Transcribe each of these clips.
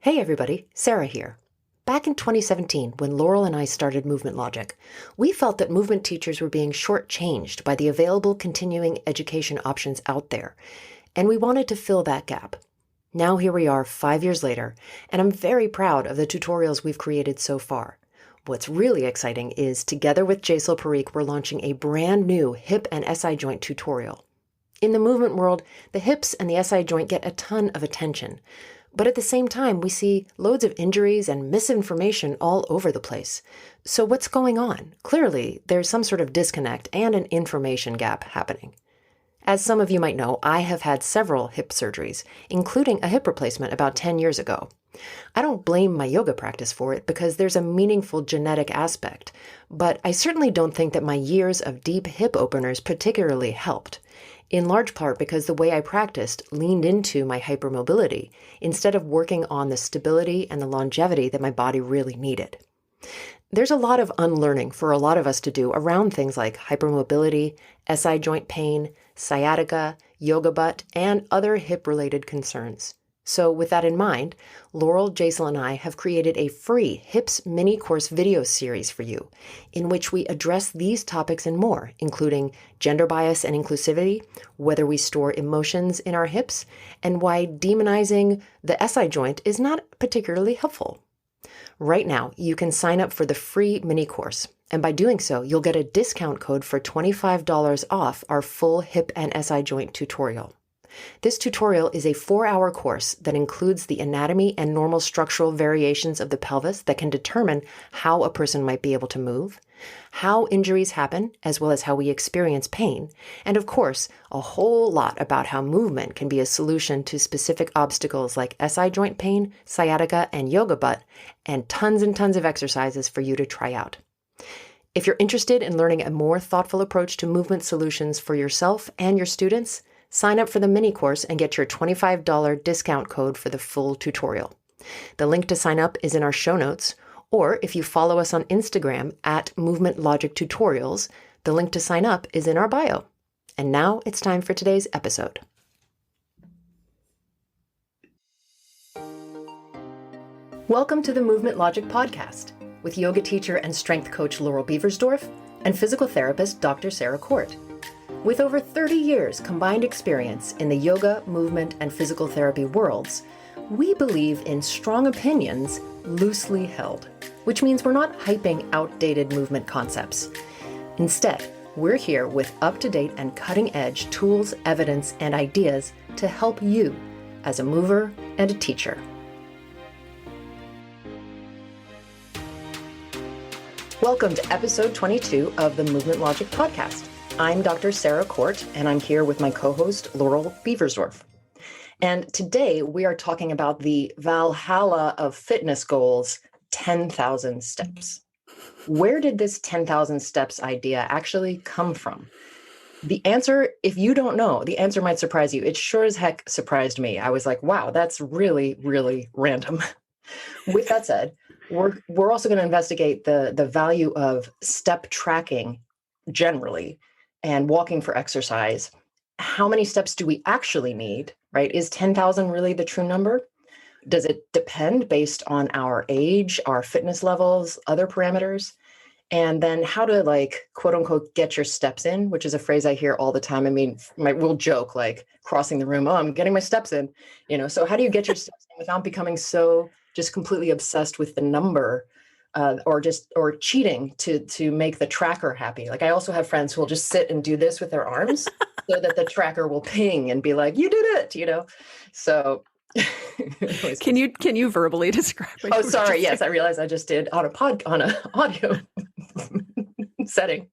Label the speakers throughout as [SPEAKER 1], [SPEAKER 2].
[SPEAKER 1] Hey everybody, Sarah here. Back in 2017, when Laurel and I started Movement Logic, we felt that movement teachers were being shortchanged by the available continuing education options out there, and we wanted to fill that gap. Now here we are 5 years later, and I'm very proud of the tutorials we've created so far. What's really exciting is, together with Jaisal Parikh, we're launching a brand new hip and SI joint tutorial. In the movement world, the hips and the SI joint get a ton of attention. But at the same time, we see loads of injuries and misinformation all over the place. So what's going on? Clearly, there's some sort of disconnect and an information gap happening. As some of you might know, I have had several hip surgeries, including a hip replacement about 10 years ago. I don't blame my yoga practice for it because there's a meaningful genetic aspect, but I certainly don't think that my years of deep hip openers particularly helped. In large part because the way I practiced leaned into my hypermobility instead of working on the stability and the longevity that my body really needed. There's a lot of unlearning for a lot of us to do around things like hypermobility, SI joint pain, sciatica, yoga butt, and other hip-related concerns. So with that in mind, Laurel, Jaisal, and I have created a free HIPS mini course video series for you, in which we address these topics and more, including gender bias and inclusivity, whether we store emotions in our hips, and why demonizing the SI joint is not particularly helpful. Right now, you can sign up for the free mini course, and by doing so, you'll get a discount code for $25 off our full hip and SI joint tutorial. This tutorial is a 4-hour course that includes the anatomy and normal structural variations of the pelvis that can determine how a person might be able to move, how injuries happen, as well as how we experience pain, and of course, a whole lot about how movement can be a solution to specific obstacles like SI joint pain, sciatica, and yoga butt, and tons of exercises for you to try out. If you're interested in learning a more thoughtful approach to movement solutions for yourself and your students, sign up for the mini course and get your $25 discount code for the full tutorial. The link to sign up is in our show notes, or if you follow us on Instagram at Movement Logic Tutorials, the link to sign up is in our bio. And now it's time for today's episode. Welcome to the Movement Logic podcast with yoga teacher and strength coach Laurel Beversdorf and physical therapist Dr. Sarah Court. With over 30 years combined experience in the yoga, movement, and physical therapy worlds, we believe in strong opinions loosely held, which means we're not hyping outdated movement concepts. Instead, we're here with up-to-date and cutting-edge tools, evidence, and ideas to help you as a mover and a teacher. Welcome to episode 22 of the Movement Logic podcast. I'm Dr. Sarah Court, and I'm here with my co-host, Laurel Beversdorf. And today we are talking about the Valhalla of fitness goals, 10,000 steps. Where did this 10,000 steps idea actually come from? The answer, if you don't know, the answer might surprise you. It sure as heck surprised me. I was like, wow, that's really, really random. With that said, we're also going to investigate the value of step tracking generally, and walking for exercise. How many steps do we actually need, right? Is 10,000 really the true number? Does it depend based on our age, our fitness levels, other parameters? And then how to quote unquote, get your steps in, which is a phrase I hear all the time. I mean, we'll joke like crossing the room, oh, I'm getting my steps in, so how do you get your steps in without becoming so just completely obsessed with the number? Or cheating to make the tracker happy. Like I also have friends who will just sit and do this with their arms so that the tracker will ping and be like, you did it, So
[SPEAKER 2] Can you verbally describe what
[SPEAKER 1] Oh, sorry. Yes, I realized I just did on a audio setting.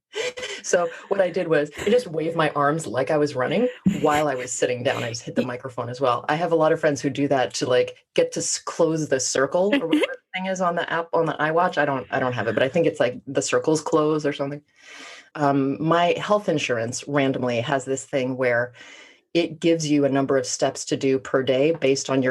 [SPEAKER 1] So what I did was I just waved my arms like I was running while I was sitting down. I just hit the microphone as well. I have a lot of friends who do that to get to close the circle or whatever the thing is on the app on the iWatch. I don't have it, but I think it's like the circle's close or something. My health insurance randomly has this thing where it gives you a number of steps to do per day based on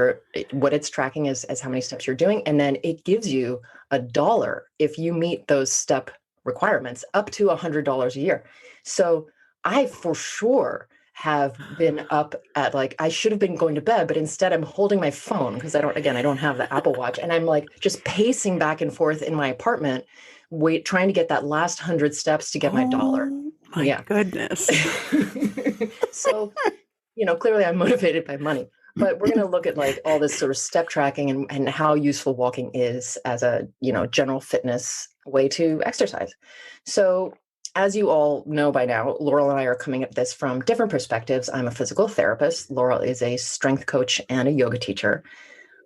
[SPEAKER 1] what it's tracking as how many steps you're doing. And then it gives you $1 if you meet those step requirements, up to $100 a year. So I for sure have been up at like, I should have been going to bed, but instead I'm holding my phone because I don't have the Apple Watch. And I'm like just pacing back and forth in my apartment, trying to get that last 100 steps to get my dollar.
[SPEAKER 2] My goodness.
[SPEAKER 1] So, clearly I'm motivated by money, but we're going to look at like all this sort of step tracking and how useful walking is as a, general fitness way to exercise. So as you all know by now, Laurel and I are coming at this from different perspectives. I'm a physical therapist. Laurel is a strength coach and a yoga teacher.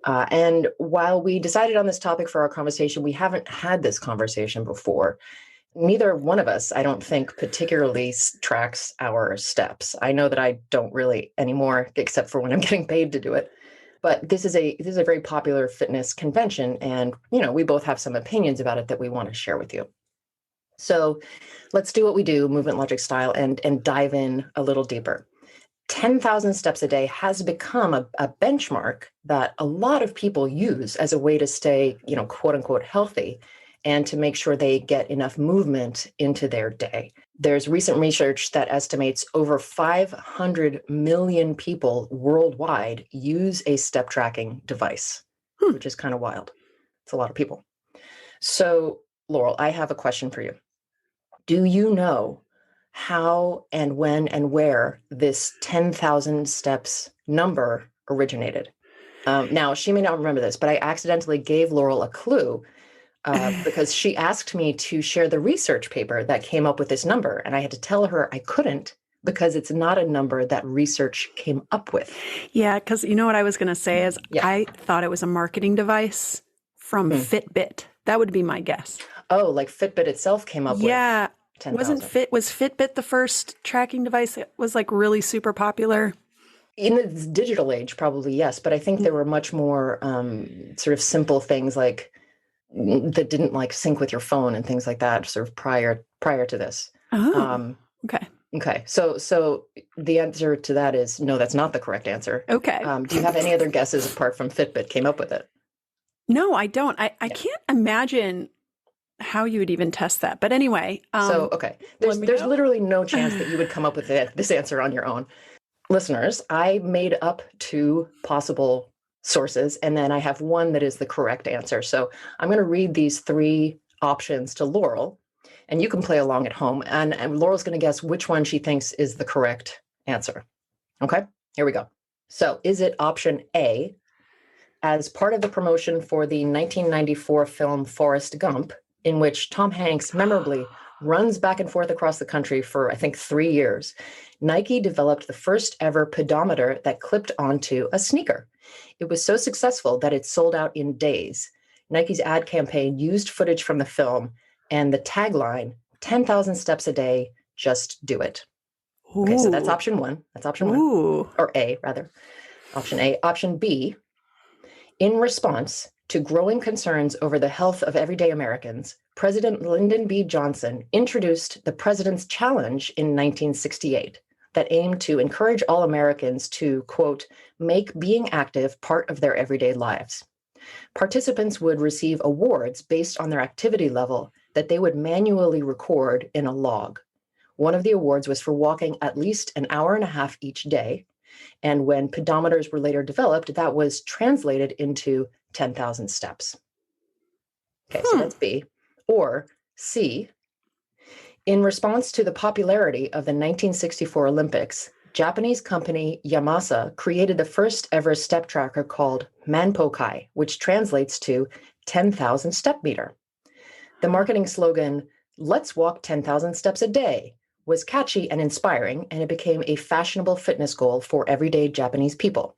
[SPEAKER 1] And while we decided on this topic for our conversation, we haven't had this conversation before. Neither one of us, I don't think, particularly tracks our steps. I know that I don't really anymore, except for when I'm getting paid to do it. But this is a very popular fitness convention, and we both have some opinions about it that we want to share with you. So let's do what we do, movement logic style, and dive in a little deeper. 10,000 steps a day has become a benchmark that a lot of people use as a way to stay, quote unquote, healthy and to make sure they get enough movement into their day. There's recent research that estimates over 500 million people worldwide use a step tracking device, which is kind of wild. It's a lot of people. So, Laurel, I have a question for you. Do you know how and when and where this 10,000 steps number originated? Now, she may not remember this, but I accidentally gave Laurel a clue because she asked me to share the research paper that came up with this number. And I had to tell her I couldn't because it's not a number that research came up with.
[SPEAKER 2] Yeah, because you know what I was going to say is I thought it was a marketing device from Fitbit. That would be my guess.
[SPEAKER 1] Oh, like Fitbit itself came up with 10,000.
[SPEAKER 2] Was Fitbit the first tracking device that was like really super popular?
[SPEAKER 1] In the digital age, probably yes. But I think there were much more sort of simple things like that didn't like sync with your phone and things like that sort of prior to this.
[SPEAKER 2] Okay.
[SPEAKER 1] Okay. So the answer to that is no, that's not the correct answer.
[SPEAKER 2] Okay.
[SPEAKER 1] Do you have any other guesses apart from Fitbit came up with it?
[SPEAKER 2] No, I don't. I can't imagine how you would even test that. But anyway.
[SPEAKER 1] There's literally no chance that you would come up with this answer on your own. Listeners, I made up 2 possible sources, and then I have one that is the correct answer. So I'm going to read these 3 options to Laurel, and you can play along at home. And Laurel's going to guess which one she thinks is the correct answer. Okay, here we go. So is it option A, as part of the promotion for the 1994 film Forrest Gump, in which Tom Hanks memorably runs back and forth across the country for, I think, 3 years, Nike developed the first ever pedometer that clipped onto a sneaker. It was so successful that it sold out in days. Nike's ad campaign used footage from the film and the tagline, 10,000 steps a day, just do it. Ooh. Okay, so that's option 1. That's option 1. Or A, rather. Option A. Option B, in response to growing concerns over the health of everyday Americans, President Lyndon B. Johnson introduced the President's Challenge in 1968 that aimed to encourage all Americans to, quote, make being active part of their everyday lives. Participants would receive awards based on their activity level that they would manually record in a log. One of the awards was for walking at least an hour and a half each day. And when pedometers were later developed, that was translated into 10,000 steps. Okay, so that's B. Or C, in response to the popularity of the 1964 Olympics, Japanese company Yamasa created the first ever step tracker called Manpokai, which translates to 10,000 step meter. The marketing slogan, "Let's walk 10,000 steps a day," was catchy and inspiring, and it became a fashionable fitness goal for everyday Japanese people.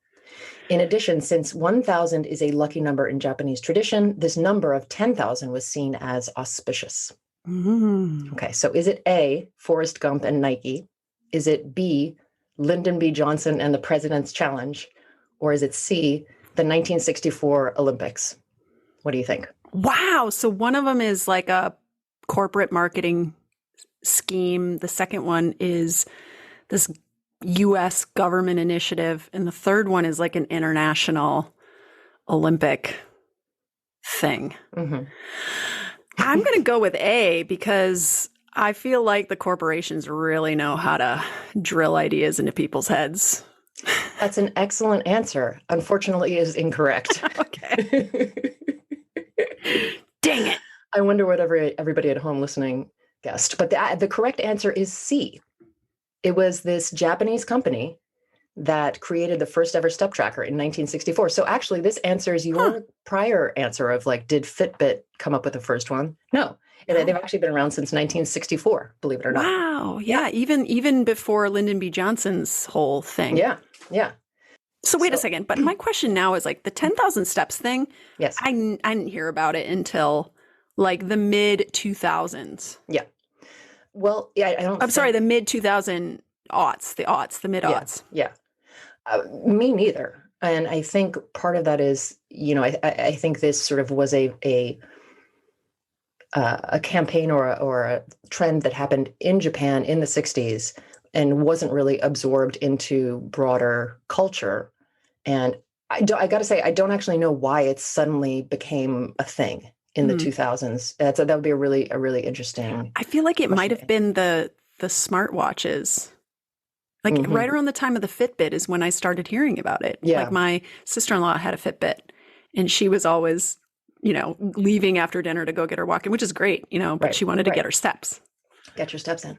[SPEAKER 1] In addition, since 1,000 is a lucky number in Japanese tradition, this number of 10,000 was seen as auspicious. Okay, so is it A, Forrest Gump and Nike? Is it B, Lyndon B. Johnson and the President's Challenge? Or is it C, the 1964 Olympics? What do you think?
[SPEAKER 2] Wow. So one of them is like a corporate marketing scheme. The second one is this U.S. government initiative. And the third one is like an international Olympic thing. I'm going to go with A because I feel like the corporations really know how to drill ideas into people's heads.
[SPEAKER 1] That's an excellent answer. Unfortunately, is incorrect.
[SPEAKER 2] Okay. Dang it.
[SPEAKER 1] I wonder what everybody at home listening guessed. But the correct answer is C. It was this Japanese company that created the first ever step tracker in 1964. So actually, this answers your prior answer of like, did Fitbit come up with the first one? No. They've actually been around since 1964, believe it or not.
[SPEAKER 2] Wow. Yeah. Even before Lyndon B. Johnson's whole thing.
[SPEAKER 1] Yeah. Yeah.
[SPEAKER 2] So wait a second. But my question now is like the 10,000 steps thing.
[SPEAKER 1] Yes.
[SPEAKER 2] I didn't hear about it until like the mid 2000s.
[SPEAKER 1] Yeah. Well, yeah,
[SPEAKER 2] I'm sorry, the mid 2000 aughts, the mid aughts.
[SPEAKER 1] Yeah. Me neither. And I think part of that is, I think this sort of was a campaign or a trend that happened in Japan in the 60s and wasn't really absorbed into broader culture. And I got to say, I don't actually know why it suddenly became a thing in the 2000s. That would be a really interesting.
[SPEAKER 2] I feel like it might have been the smartwatches. Like right around the time of the Fitbit is when I started hearing about it.
[SPEAKER 1] Yeah.
[SPEAKER 2] Like my sister-in-law had a Fitbit and she was always, leaving after dinner to go get her walking, which is great, but she wanted to get her steps. Get
[SPEAKER 1] your steps in.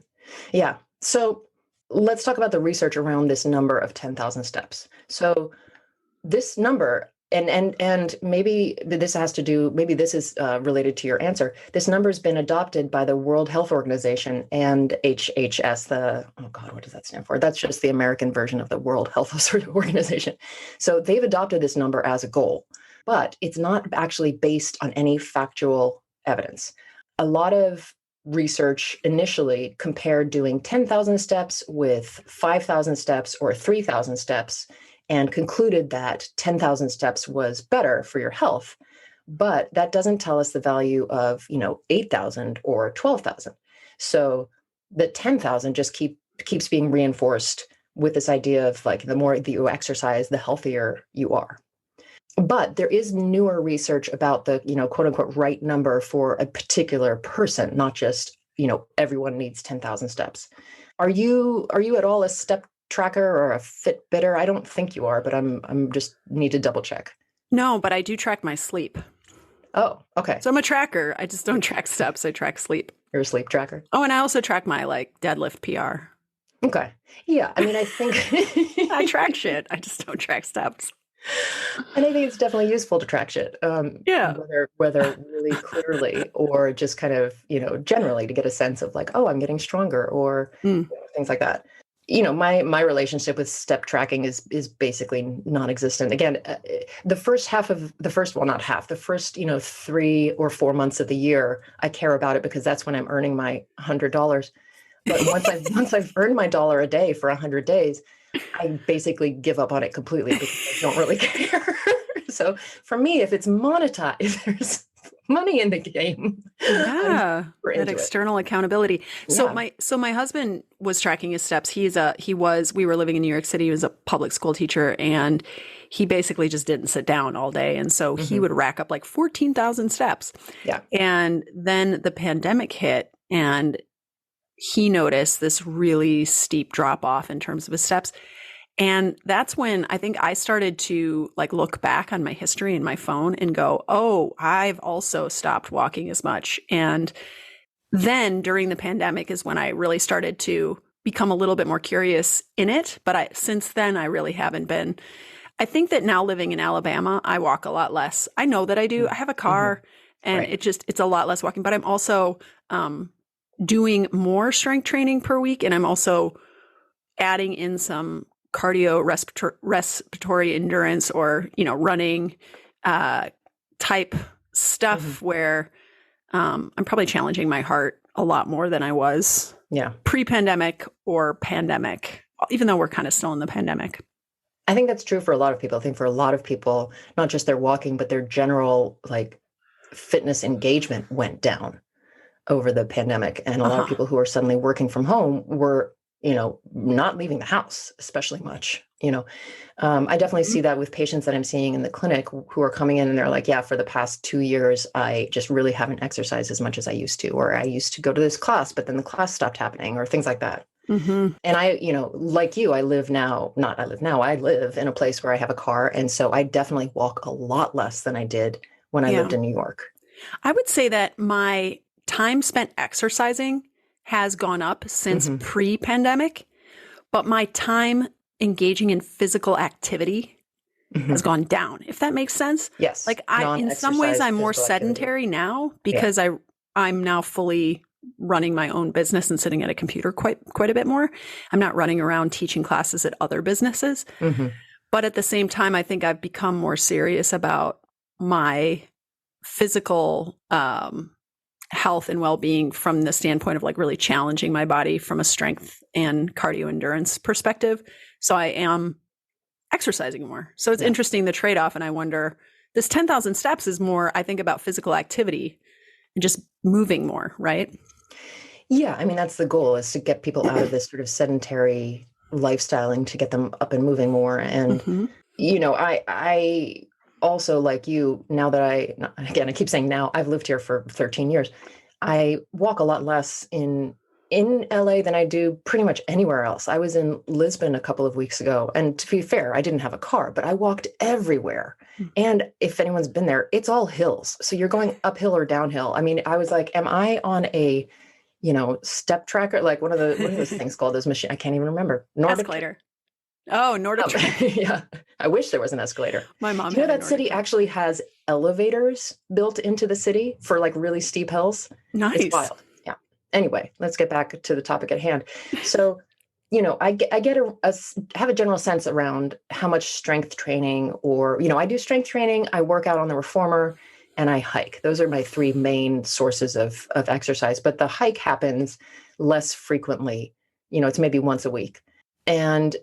[SPEAKER 1] Yeah. So let's talk about the research around this number of 10,000 steps. So this number, and maybe this has to do, maybe this is related to your answer. This number has been adopted by the World Health Organization and HHS, what does that stand for? That's just the American version of the World Health Organization. So they've adopted this number as a goal, but it's not actually based on any factual evidence. A lot of research initially compared doing 10,000 steps with 5,000 steps or 3,000 steps and concluded that 10,000 steps was better for your health. But that doesn't tell us the value of, 8,000 or 12,000. So the 10,000 just keeps being reinforced with this idea of like, the more that you exercise, the healthier you are. But there is newer research about the, quote unquote, right number for a particular person, not just, everyone needs 10,000 steps. Are you at all a step tracker or a Fitbitter? I don't think you are, but I'm just need to double check.
[SPEAKER 2] No, but I do track my sleep.
[SPEAKER 1] Oh, okay.
[SPEAKER 2] So I'm a tracker. I just don't track steps. I track sleep.
[SPEAKER 1] You're a sleep tracker.
[SPEAKER 2] Oh, and I also track my deadlift PR.
[SPEAKER 1] Okay. Yeah. I mean, I think
[SPEAKER 2] I track shit. I just don't track steps.
[SPEAKER 1] And I think it's definitely useful to track shit. Whether really clearly or just kind of, generally to get a sense of like, oh, I'm getting stronger or things like that. My relationship with step tracking is basically non-existent. Again, the first, 3 or 4 months of the year, I care about it because that's when I'm earning my $100. But once I've earned my $1 a day for 100 days, I basically give up on it completely because I don't really care. So for me, if it's monetized, if there's money in the game.
[SPEAKER 2] Yeah, that external accountability. So my husband was tracking his steps. We were living in New York City. He was a public school teacher and he basically just didn't sit down all day. And so he would rack up like 14,000 steps. Yeah. And then the pandemic hit and he noticed this really steep drop off in terms of his steps. And that's when I think I started to look back on my history in my phone and go, oh, I've also stopped walking as much. And then during the pandemic is when I really started to become a little bit more curious in it. But since then, I really haven't been. I think that now living in Alabama, I walk a lot less. I know that I do. I have a car and it's a lot less walking, but I'm also doing more strength training per week. And I'm also adding in some cardio respiratory endurance or, running type stuff where I'm probably challenging my heart a lot more than I was pre-pandemic or pandemic, even though we're kind of still in the pandemic.
[SPEAKER 1] I think that's true for a lot of people. I think for a lot of people, not just their walking, but their general fitness engagement went down over the pandemic. And a lot of people who are suddenly working from home were, not leaving the house, especially much, you know. I definitely see that with patients that I'm seeing in the clinic who are coming in and they're like, yeah, for the past 2 years, I just really haven't exercised as much as I used to, or I used to go to this class, but then the class stopped happening, or things like that.
[SPEAKER 2] Mm-hmm.
[SPEAKER 1] And I, like you, I live in a place where I have a car. And so I definitely walk a lot less than I did when I
[SPEAKER 2] Yeah.
[SPEAKER 1] lived in New York.
[SPEAKER 2] I would say that my time spent exercising has gone up since pre-pandemic, but my time engaging in physical activity has gone down, if that makes sense.
[SPEAKER 1] Yes.
[SPEAKER 2] Like in some ways, I'm more sedentary now because I'm now fully running my own business and sitting at a computer quite a bit more. I'm not running around teaching classes at other businesses. But at the same time, I think I've become more serious about my physical health and well-being from the standpoint of like really challenging my body from a strength and cardio endurance perspective. So I am exercising more. So it's interesting, the trade-off. And I wonder, this 10,000 steps is more, I think, about physical activity and just moving more, right?
[SPEAKER 1] Yeah. I mean, that's the goal, is to get people out of this sort of sedentary lifestyle and to get them up and moving more. And, I also, like you, now that I keep saying now, I've lived here for 13 years. I walk a lot less in LA than I do pretty much anywhere else. I was in Lisbon a couple of weeks ago, and to be fair, I didn't have a car, but I walked everywhere. And if anyone's been there, it's all hills. So you're going uphill or downhill. I mean, I was like, am I on a, step tracker? Like what are those things called? Those machines? I can't even remember.
[SPEAKER 2] Escalator. Oh, Nordic Train.
[SPEAKER 1] Yeah. I wish there was an escalator.
[SPEAKER 2] My mom.
[SPEAKER 1] Do you know that city actually has elevators built into the city for like really steep hills?
[SPEAKER 2] Nice.
[SPEAKER 1] It's wild. Yeah. Anyway, let's get back to the topic at hand. So, I have a general sense around how much strength training, or, I do strength training, I work out on the reformer, and I hike. Those are my three main sources of exercise. But the hike happens less frequently. It's maybe once a week. And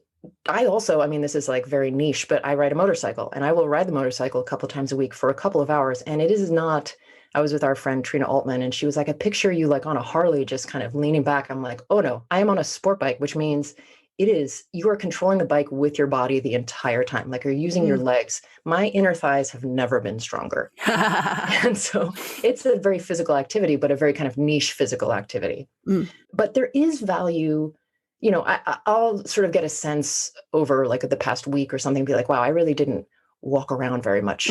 [SPEAKER 1] I also, I mean, this is like very niche, but I ride a motorcycle, and I will ride the motorcycle a couple of times a week for a couple of hours. And it is not, I was with our friend Trina Altman, and she was like, I picture you like on a Harley, just kind of leaning back. I'm like, oh no, I am on a sport bike, which means you are controlling the bike with your body the entire time. Like you're using your legs. My inner thighs have never been stronger. And so it's a very physical activity, but a very kind of niche physical activity. But there is value. I'll sort of get a sense over like the past week or something, be like, wow, I really didn't walk around very much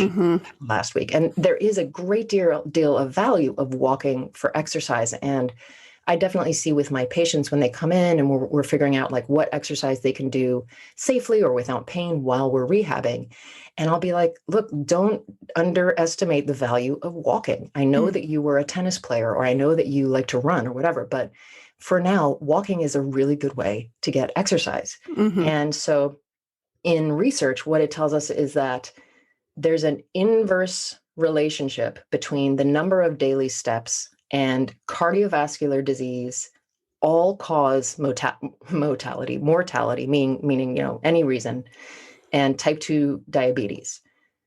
[SPEAKER 1] last week. And there is a great deal of value of walking for exercise. And I definitely see with my patients when they come in and we're figuring out like what exercise they can do safely or without pain while we're rehabbing. And I'll be like, look, don't underestimate the value of walking. I know that you were a tennis player, or I know that you like to run or whatever, but for now, walking is a really good way to get exercise. And so in research, what it tells us is that there's an inverse relationship between the number of daily steps and cardiovascular disease, all-cause mortality, meaning any reason, and type 2 diabetes.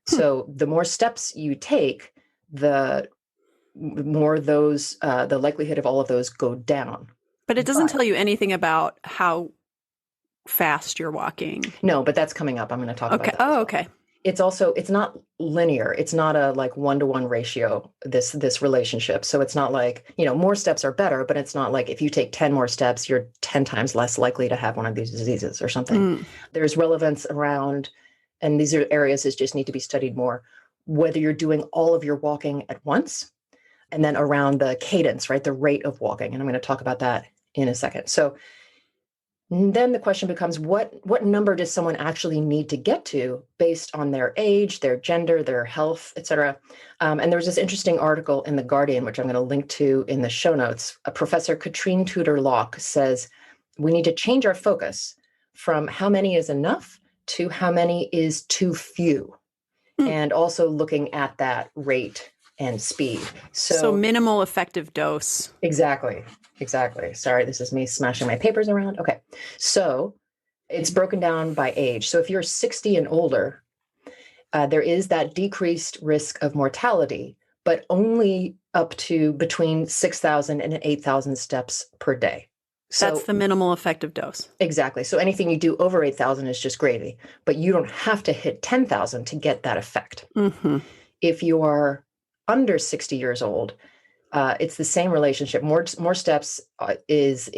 [SPEAKER 1] So the more steps you take, the more those, the likelihood of all of those go down.
[SPEAKER 2] But it doesn't tell you anything about how fast you're walking.
[SPEAKER 1] No, but that's coming up. I'm going to talk about that.
[SPEAKER 2] Oh, okay.
[SPEAKER 1] It's not linear. It's not a like 1-to-1 ratio, this relationship. So it's not like, more steps are better, but it's not like if you take 10 more steps, you're 10 times less likely to have one of these diseases or something. There's relevance around, and these are areas that just need to be studied more, whether you're doing all of your walking at once, and then around the cadence, right? The rate of walking. And I'm going to talk about that in a second. So then the question becomes, what number does someone actually need to get to based on their age, their gender, their health, et cetera? And there was this interesting article in The Guardian, which I'm going to link to in the show notes. Professor Katrine Tudor-Locke says, we need to change our focus from how many is enough to how many is too few. And also looking at that rate and speed.
[SPEAKER 2] So minimal effective dose.
[SPEAKER 1] Exactly. Sorry, this is me smashing my papers around. Okay. So it's broken down by age. So if you're 60 and older, there is that decreased risk of mortality, but only up to between 6,000 and 8,000 steps per day.
[SPEAKER 2] That's the minimal effective dose.
[SPEAKER 1] Exactly. So anything you do over 8,000 is just gravy, but you don't have to hit 10,000 to get that effect.
[SPEAKER 2] Mm-hmm.
[SPEAKER 1] If you are under 60 years old, it's the same relationship. More steps is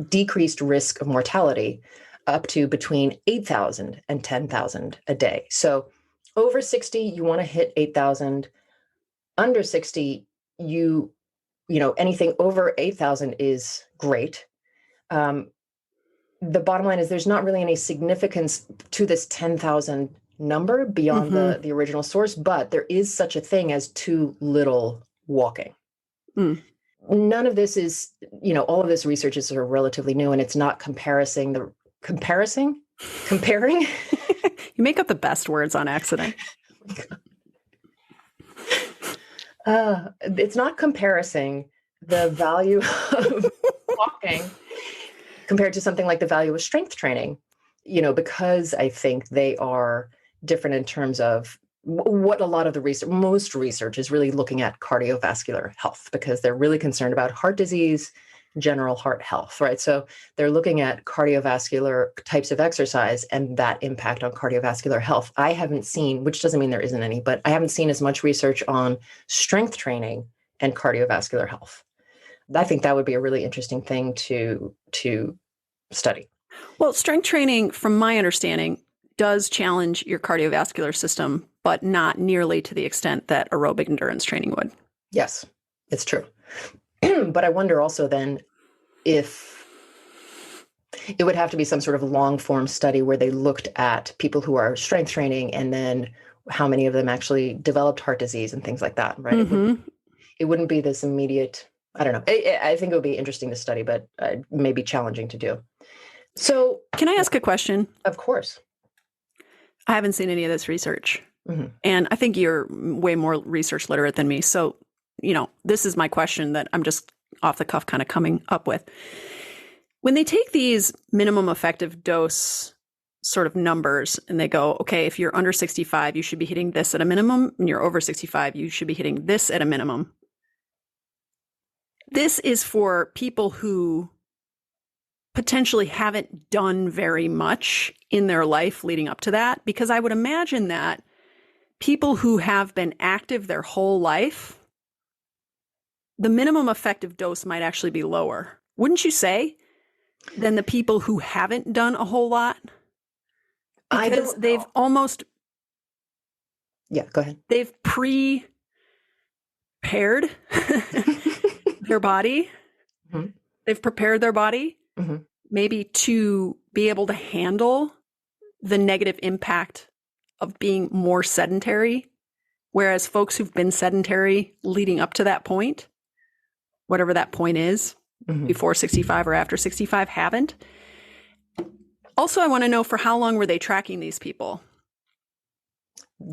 [SPEAKER 1] decreased risk of mortality up to between 8,000 and 10,000 a day. So over 60, you want to hit 8,000. Under 60, anything over 8,000 is great. The bottom line is there's not really any significance to this 10,000 number beyond the original source, but there is such a thing as too little walking. None of this is, all of this research is sort of relatively new, and it's not comparing.
[SPEAKER 2] You make up the best words on accident.
[SPEAKER 1] It's not comparing the value of walking compared to something like the value of strength training, because I think they are different in terms of what a lot of most research is really looking at cardiovascular health, because they're really concerned about heart disease, general heart health, right? So they're looking at cardiovascular types of exercise and that impact on cardiovascular health. I haven't seen, which doesn't mean there isn't any, but I haven't seen as much research on strength training and cardiovascular health. I think that would be a really interesting thing to study.
[SPEAKER 2] Well, strength training, from my understanding, does challenge your cardiovascular system, but not nearly to the extent that aerobic endurance training would.
[SPEAKER 1] Yes, it's true. But I wonder also then if it would have to be some sort of long form study where they looked at people who are strength training and then how many of them actually developed heart disease and things like that, right? It wouldn't be this immediate, I don't know. I think it would be interesting to study, but maybe challenging to do. So
[SPEAKER 2] can I ask a question?
[SPEAKER 1] Of course.
[SPEAKER 2] I haven't seen any of this research. And I think you're way more research literate than me. So, this is my question that I'm just off the cuff kind of coming up with. When they take these minimum effective dose sort of numbers and they go, okay, if you're under 65, you should be hitting this at a minimum, and you're over 65, you should be hitting this at a minimum. This is for people who potentially haven't done very much in their life leading up to that, because I would imagine that people who have been active their whole life, the minimum effective dose might actually be lower, wouldn't you say, than the people who haven't done a whole lot? Because they've almost...
[SPEAKER 1] Yeah, go ahead.
[SPEAKER 2] They've prepared their body. They've prepared their body maybe to be able to handle the negative impact of being more sedentary, whereas folks who've been sedentary leading up to that point, whatever that point is, before 65 or after 65, haven't. Also, I want to know, for how long were they tracking these people?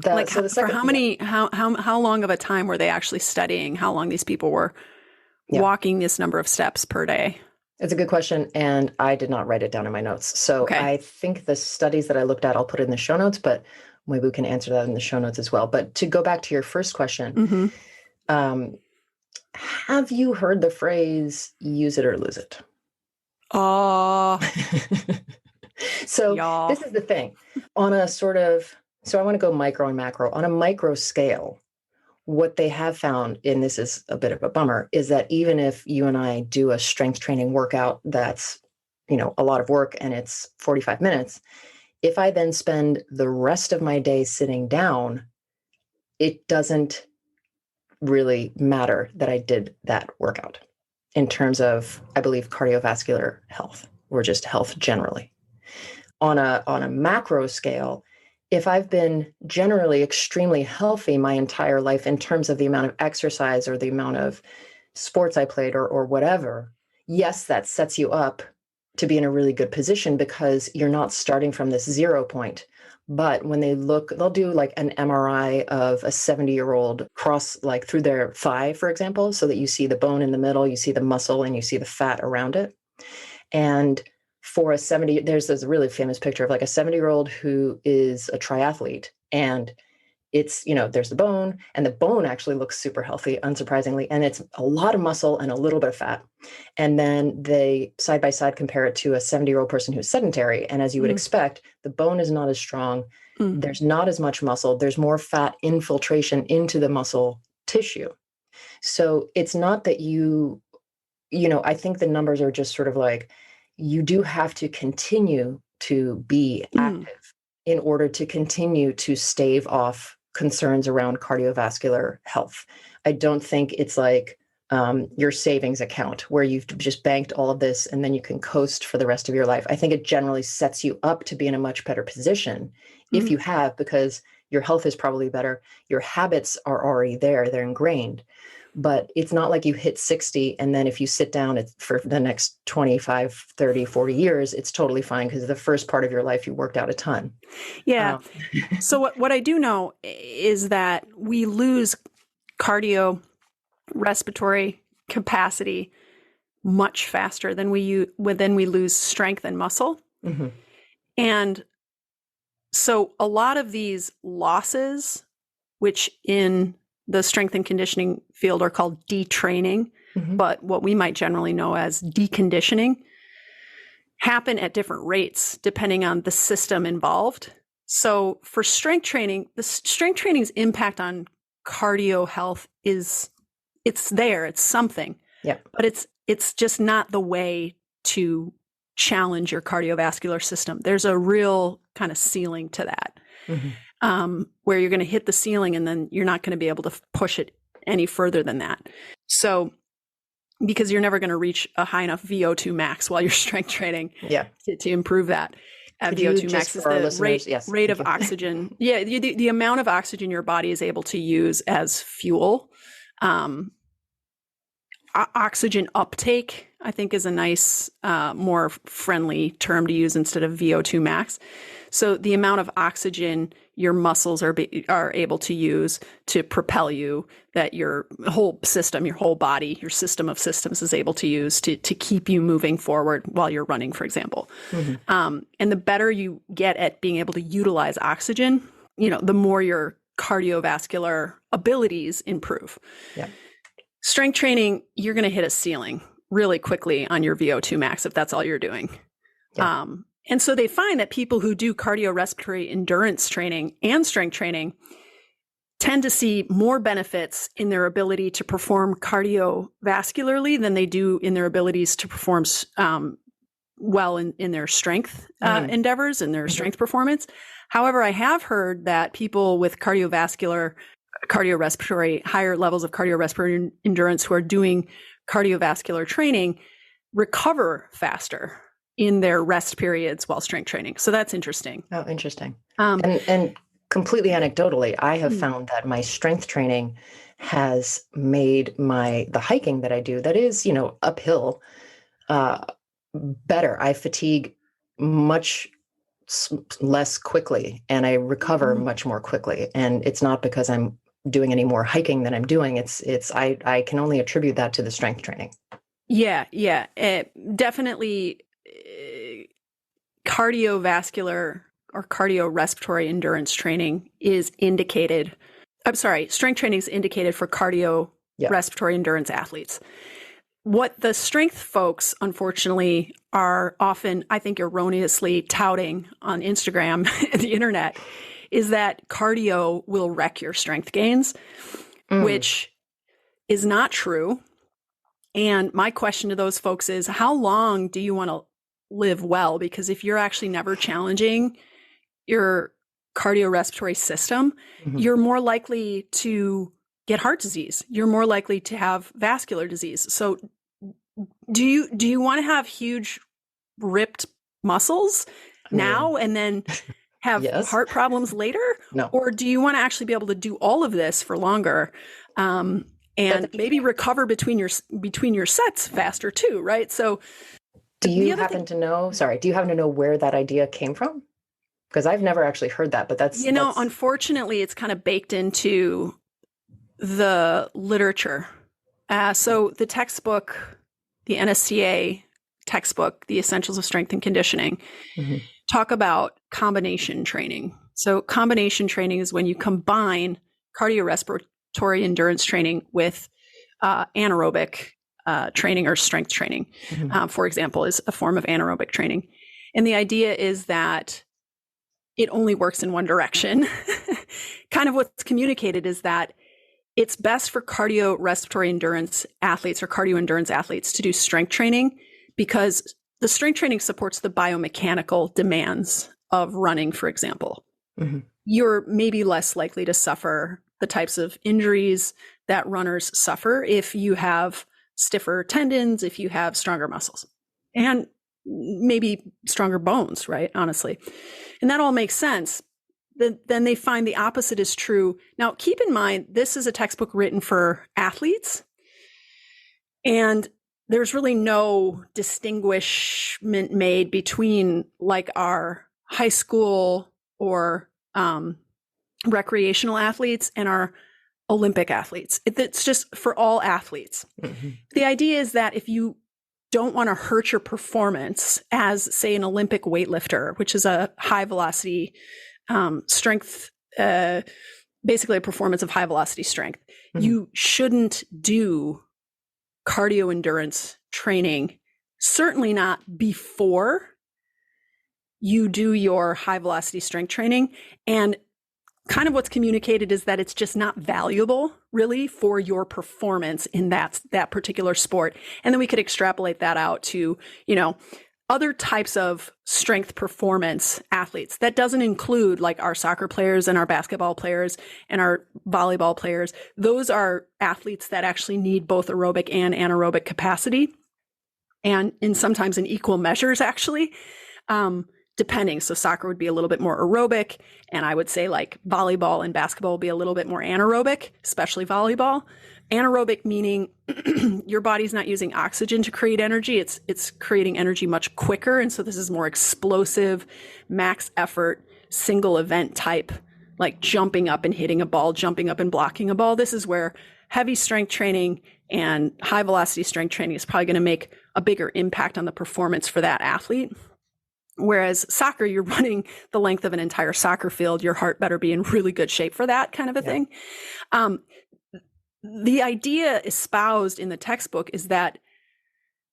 [SPEAKER 2] For how long of a time were they actually studying how long these people were walking this number of steps per day?
[SPEAKER 1] It's a good question, and I did not write it down in my notes. So I think the studies that I looked at, I'll put in the show notes, but maybe we can answer that in the show notes as well. But to go back to your first question, have you heard the phrase "use it or lose it"? So this is the thing. On a sort of, so I want to go micro and macro. On a micro scale, what they have found, and this is a bit of a bummer, is that even if you and I do a strength training workout that's, a lot of work and it's 45 minutes, if I then spend the rest of my day sitting down, it doesn't really matter that I did that workout in terms of, I believe, cardiovascular health or just health generally. On a macro scale, if I've been generally extremely healthy my entire life in terms of the amount of exercise or the amount of sports I played or whatever, yes, that sets you up to be in a really good position because you're not starting from this 0 point. But when they look, they'll do like an MRI of a 70-year-old cross, like through their thigh, for example, so that you see the bone in the middle, you see the muscle, and you see the fat around it. And for there's this really famous picture of like a 70-year-old who is a triathlete, and it's, there's the bone, and the bone actually looks super healthy, unsurprisingly. And it's a lot of muscle and a little bit of fat. And then they side by side compare it to a 70-year-old person who's sedentary. And as you would expect, the bone is not as strong. There's not as much muscle. There's more fat infiltration into the muscle tissue. So it's not that I think the numbers are just sort of like, you do have to continue to be active in order to continue to stave off concerns around cardiovascular health. I don't think it's like your savings account where you've just banked all of this and then you can coast for the rest of your life. I think it generally sets you up to be in a much better position if you have, because your health is probably better. Your habits are already there. They're ingrained. But it's not like you hit 60 and then if you sit down for the next 25, 30, 40 years, it's totally fine because the first part of your life, you worked out a ton.
[SPEAKER 2] Yeah. So what I do know is that we lose cardiorespiratory capacity much faster than we lose strength and muscle. Mm-hmm. And so a lot of these losses, which in the strength and conditioning field are called detraining, but what we might generally know as deconditioning, happen at different rates depending on the system involved. So for strength training, the strength training's impact on cardio health it's there, it's something. Yeah. But it's just not the way to challenge your cardiovascular system. There's a real kind of ceiling to that. Where you're going to hit the ceiling and then you're not going to be able to push it any further than that. So, because you're never going to reach a high enough VO2 max while you're strength training to improve that. VO2 max is the rate of oxygen. Yeah, the amount of oxygen your body is able to use as fuel. Oxygen uptake, I think, is a nice, more friendly term to use instead of VO2 max. So the amount of oxygen your muscles are able to use to propel you, that your whole system, your whole body, your system of systems is able to use to keep you moving forward while you're running, for example. And the better you get at being able to utilize oxygen, the more your cardiovascular abilities improve. Yeah. Strength training, you're going to hit a ceiling really quickly on your VO2 max if that's all you're doing. Yeah. And so they find that people who do cardiorespiratory endurance training and strength training tend to see more benefits in their ability to perform cardiovascularly than they do in their abilities to perform well in their strength endeavors and their strength performance. However, I have heard that people with cardiorespiratory, higher levels of cardiorespiratory endurance who are doing cardiovascular training recover faster in their rest periods while strength training. So that's interesting. Oh, interesting. And completely anecdotally, I have found that my strength training has made the hiking that I do, that is, uphill, better. I fatigue much less quickly and I recover much more quickly. And it's not because I'm doing any more hiking than I'm doing. I can only attribute that to the strength training. Yeah. Definitely cardiovascular or cardiorespiratory endurance training is indicated. I'm sorry, strength training is indicated for cardiorespiratory endurance athletes. What the strength folks, unfortunately, are often, I think, erroneously touting on Instagram and the internet is that cardio will wreck your strength gains, which is not true. And my question to those folks is, how long do you want to live well? Because if you're actually never challenging your cardiorespiratory system, you're more likely to get heart disease. You're more likely to have vascular disease. So do you want to have huge ripped muscles now and then have heart problems later? No. Or do you want to actually be able to do all of this for longer? And maybe recover between your sets faster too, right? So do you happen to know where that idea came from? Because I've never actually heard that, but that's unfortunately, it's kind of baked into the literature. So the textbook, the NSCA textbook, The Essentials of Strength and Conditioning, talk about combination training. So combination training is when you combine cardiorespiratory endurance training with anaerobic training or strength training, for example, is a form of anaerobic training. And the idea is that it only works in one direction. Kind of what's communicated is that it's best for cardiorespiratory endurance athletes or cardio endurance athletes to do strength training because the strength training supports the biomechanical demands of running, for example. You're maybe less likely to suffer the types of injuries that runners suffer if you have stiffer tendons, if you have stronger muscles, and maybe stronger bones, right? Honestly. And that all makes sense. Then they find the opposite is true. Now, keep in mind, this is a textbook written for athletes, and there's really no distinguishment made between like our high school or recreational athletes and our Olympic athletes. It's just for all athletes. The idea is that if you don't want to hurt your performance as, say, an Olympic weightlifter, which is a high velocity strength, basically a performance of high velocity strength, you shouldn't do cardio endurance training, certainly not before you do your high velocity strength training. And kind of what's communicated is that it's just not valuable really for your performance in that particular sport. And then we could extrapolate that out to, other types of strength performance athletes. That doesn't include like our soccer players and our basketball players and our volleyball players. Those are athletes that actually need both aerobic and anaerobic capacity, and sometimes in equal measures, actually. Depending. So soccer would be a little bit more aerobic, and I would say like volleyball and basketball would be a little bit more anaerobic, especially volleyball. Anaerobic meaning your body's not using oxygen to create energy. It's creating energy much quicker. And so this is more explosive, max effort, single event type, like jumping up and hitting a ball, jumping up and blocking a ball. This is where heavy strength training and high velocity strength training is probably going to make a bigger impact on the performance for that athlete. Whereas soccer, you're running the length of an entire soccer field. Your heart better be in really good shape for that kind of a thing. The idea espoused in the textbook is that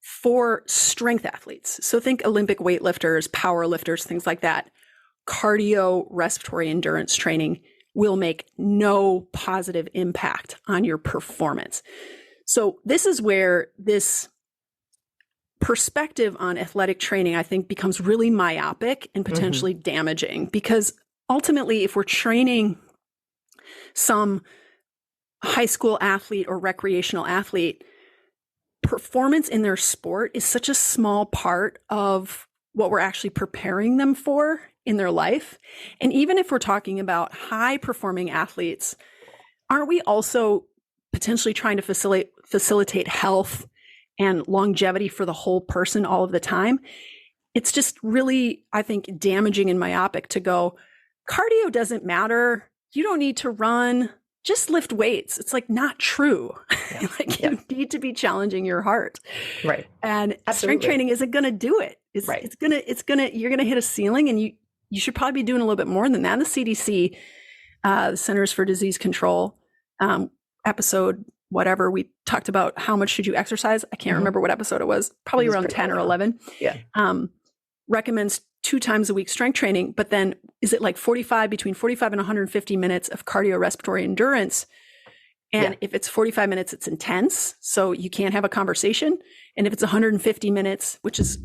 [SPEAKER 2] for strength athletes, so think Olympic weightlifters, power lifters, things like that, cardiorespiratory endurance training will make no positive impact on your performance. So this is where this perspective on athletic training, I think, becomes really myopic and potentially damaging, because ultimately, if we're training some high school athlete or recreational athlete, performance in their sport is such a small part of what we're actually preparing them for in their life. And even if we're talking about high performing athletes, aren't we also potentially trying to facilitate health and longevity for the whole person all of the time? It's just really, I think, damaging and myopic to go, cardio doesn't matter. You don't need to run. Just lift weights. It's like not true. You need to be challenging your heart.
[SPEAKER 1] Right.
[SPEAKER 2] And strength training isn't going to do it. You're going to hit a ceiling, and you should probably be doing a little bit more than that. And the CDC, the Centers for Disease Control, episode, whatever, we talked about how much should you exercise. I can't remember what episode it was, probably around 10 or 11.
[SPEAKER 1] Yeah.
[SPEAKER 2] Recommends 2 times a week strength training, but then is it like between 45 and 150 minutes of cardiorespiratory endurance? And if it's 45 minutes, it's intense, so you can't have a conversation. And if it's 150 minutes, which is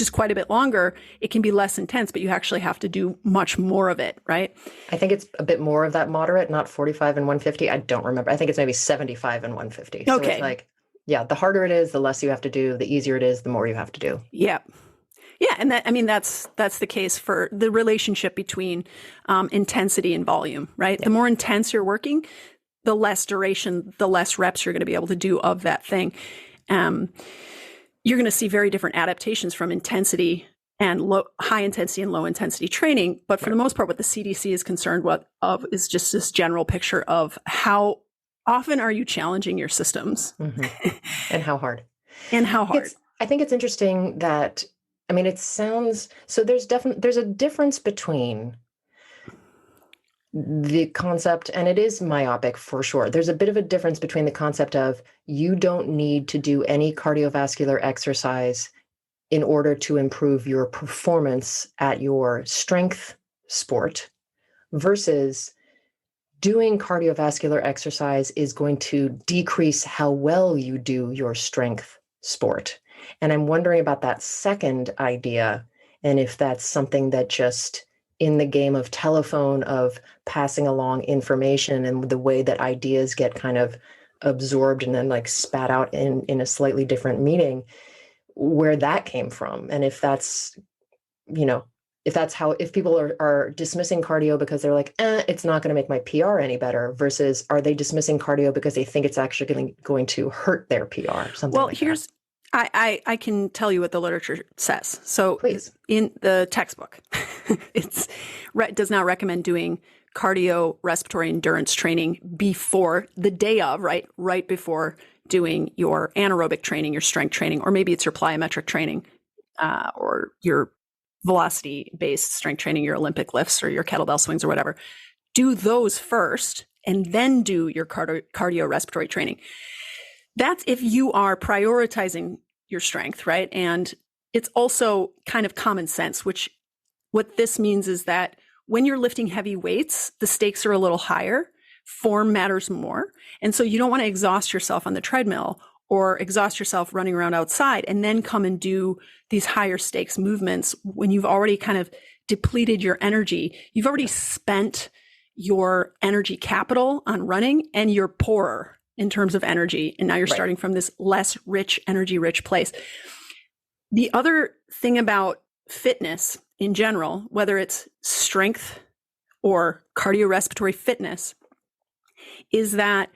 [SPEAKER 2] quite a bit longer, it can be less intense, but you actually have to do much more of it, right?
[SPEAKER 1] I think it's a bit more of that moderate, not 45 and 150. I don't remember. I think it's maybe 75 and 150.
[SPEAKER 2] Okay.
[SPEAKER 1] So it's like, the harder it is, the less you have to do. The easier it is, the more you have to do.
[SPEAKER 2] Yeah. Yeah. And that's the case for the relationship between intensity and volume, right? The more intense you're working, the less duration, the less reps you're going to be able to do of that thing. You're going to see very different adaptations from intensity and high intensity and low intensity training. But for the most part, what the CDC is concerned of is just this general picture of how often are you challenging your systems
[SPEAKER 1] and how hard.
[SPEAKER 2] I
[SPEAKER 1] think it's interesting that, it sounds, so there's a difference between the concept, and it is myopic for sure. There's a bit of a difference between the concept of you don't need to do any cardiovascular exercise in order to improve your performance at your strength sport versus doing cardiovascular exercise is going to decrease how well you do your strength sport. And I'm wondering about that second idea and if that's something that just in the game of telephone, of passing along information and the way that ideas get kind of absorbed and then like spat out in a slightly different meaning, where that came from. And if that's, if that's how, if people are dismissing cardio because they're like, it's not going to make my PR any better, versus are they dismissing cardio because they think it's actually going to hurt their PR? Something
[SPEAKER 2] Well,
[SPEAKER 1] like
[SPEAKER 2] here's,
[SPEAKER 1] that.
[SPEAKER 2] I can tell you what the literature says. So
[SPEAKER 1] Please.
[SPEAKER 2] In the textbook, does not recommend doing cardio respiratory endurance training before the day of, right before doing your anaerobic training, your strength training, or maybe it's your plyometric training, or your velocity-based strength training, your Olympic lifts or your kettlebell swings or whatever. Do those first and then do your cardio respiratory training. That's if you are prioritizing your strength, right? And it's also kind of common sense, which what this means is that when you're lifting heavy weights, the stakes are a little higher. Form matters more. And so you don't want to exhaust yourself on the treadmill or exhaust yourself running around outside and then come and do these higher stakes movements when you've already kind of depleted your energy. You've already spent your energy capital on running and you're poorer in terms of energy. And now you're starting from this less rich, energy rich place. The other thing about fitness in general, whether it's strength or cardiorespiratory fitness, is that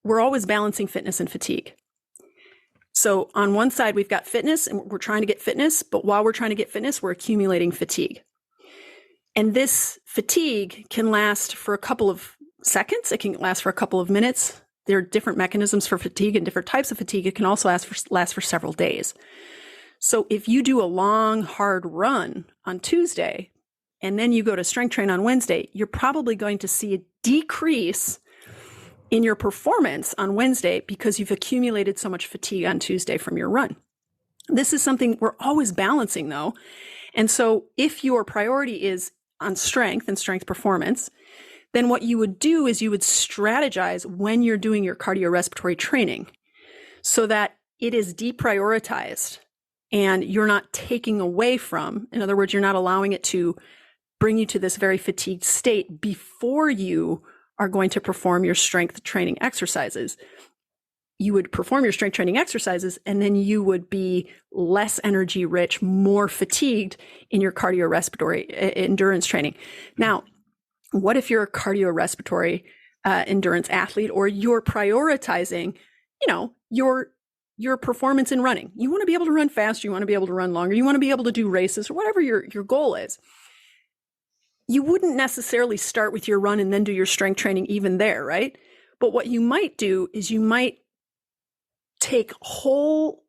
[SPEAKER 2] we're always balancing fitness and fatigue. So on one side, we've got fitness and we're trying to get fitness, but while we're trying to get fitness, we're accumulating fatigue. And this fatigue can last for a couple of seconds. It can last for a couple of minutes. There are different mechanisms for fatigue and different types of fatigue. It can also last for several days. So if you do a long, hard run on Tuesday, and then you go to strength train on Wednesday, you're probably going to see a decrease in your performance on Wednesday because you've accumulated so much fatigue on Tuesday from your run. This is something we're always balancing though. And so if your priority is on strength and strength performance, then what you would do is you would strategize when you're doing your cardiorespiratory training so that it is deprioritized and you're not taking away from, in other words, you're not allowing it to bring you to this very fatigued state before you are going to perform your strength training exercises. You would perform your strength training exercises and then you would be less energy rich, more fatigued in your cardiorespiratory endurance training. Now, what if you're a cardiorespiratory endurance athlete or you're prioritizing, your performance in running? You want to be able to run faster, you want to be able to run longer, you want to be able to do races or whatever your goal is. You wouldn't necessarily start with your run and then do your strength training even there, right? But what you might do is you might take a whole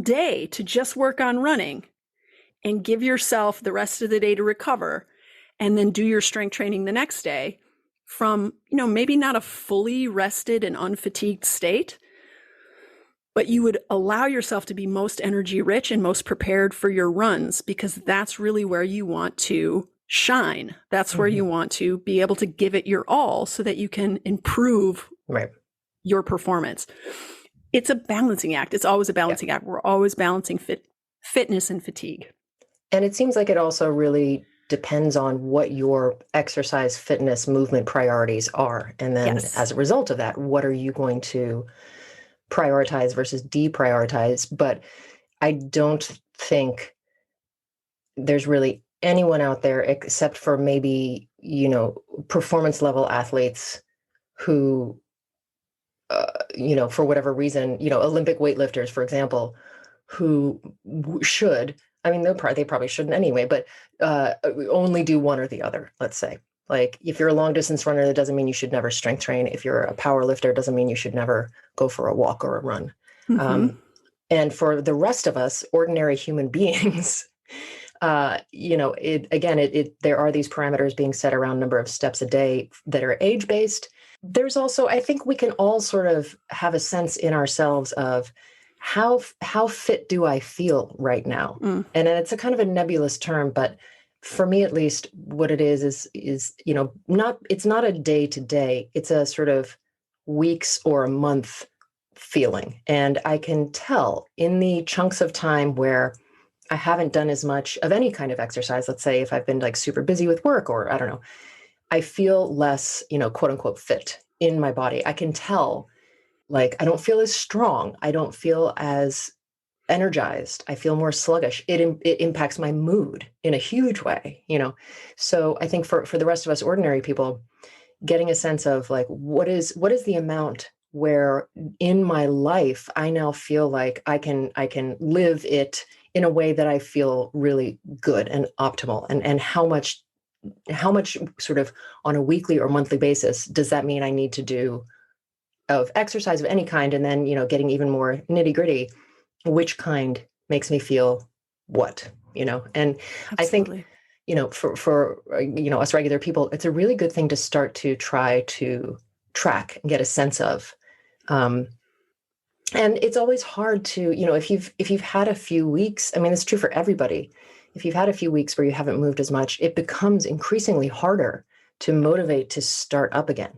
[SPEAKER 2] day to just work on running and give yourself the rest of the day to recover and then do your strength training the next day from, maybe not a fully rested and unfatigued state, but you would allow yourself to be most energy rich and most prepared for your runs because that's really where you want to shine. That's where you want to be able to give it your all so that you can improve your performance. It's a balancing act. It's always a balancing act. We're always balancing fitness and fatigue.
[SPEAKER 1] And it seems like it also really depends on what your exercise, fitness, movement priorities are. And then as a result of that, what are you going to prioritize versus deprioritize? But I don't think there's really anyone out there except for maybe, performance level athletes who, for whatever reason, Olympic weightlifters, for example, who should, they probably shouldn't anyway, but only do one or the other, let's say. Like if you're a long distance runner, that doesn't mean you should never strength train. If you're a power lifter, it doesn't mean you should never go for a walk or a run. And for the rest of us, ordinary human beings, There are these parameters being set around number of steps a day that are age based. There's also, I think we can all sort of have a sense in ourselves of how fit do I feel right now?
[SPEAKER 2] Mm.
[SPEAKER 1] And it's a kind of a nebulous term, but for me at least, what it is it's not a day to day, it's a sort of weeks or a month feeling. And I can tell in the chunks of time where I haven't done as much of any kind of exercise. Let's say if I've been like super busy with work or I don't know, I feel less, quote unquote, fit in my body. I can tell, like, I don't feel as strong. I don't feel as energized. I feel more sluggish. It impacts my mood in a huge way. So I think for the rest of us ordinary people, getting a sense of like, what is the amount where in my life I now feel like I can live it in a way that I feel really good and optimal, and how much sort of on a weekly or monthly basis does that mean I need to do of exercise of any kind, and then getting even more nitty gritty, which kind makes me feel what. And I think
[SPEAKER 2] Absolutely.
[SPEAKER 1] for us regular people, it's a really good thing to start to try to track and get a sense of. And it's always hard to, if you've had a few weeks, I mean, it's true for everybody. If you've had a few weeks where you haven't moved as much, it becomes increasingly harder to motivate to start up again.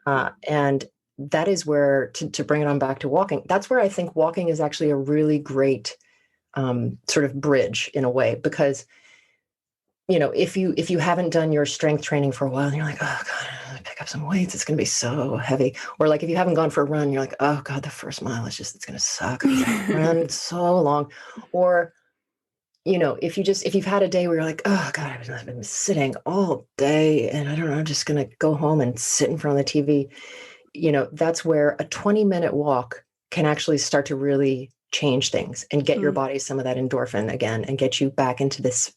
[SPEAKER 1] And that is where, to bring it on back to walking, that's where I think walking is actually a really great sort of bridge in a way, because if you haven't done your strength training for a while and you're like, oh God, pick up some weights, it's going to be so heavy. Or like if you haven't gone for a run, you're like, oh God, the first mile is it's going to suck. Run so long. Or, if you've had a day where you're like, oh God, I've been sitting all day and I don't know, I'm just going to go home and sit in front of the TV. That's where a 20-minute walk can actually start to really change things and get your body some of that endorphin again and get you back into this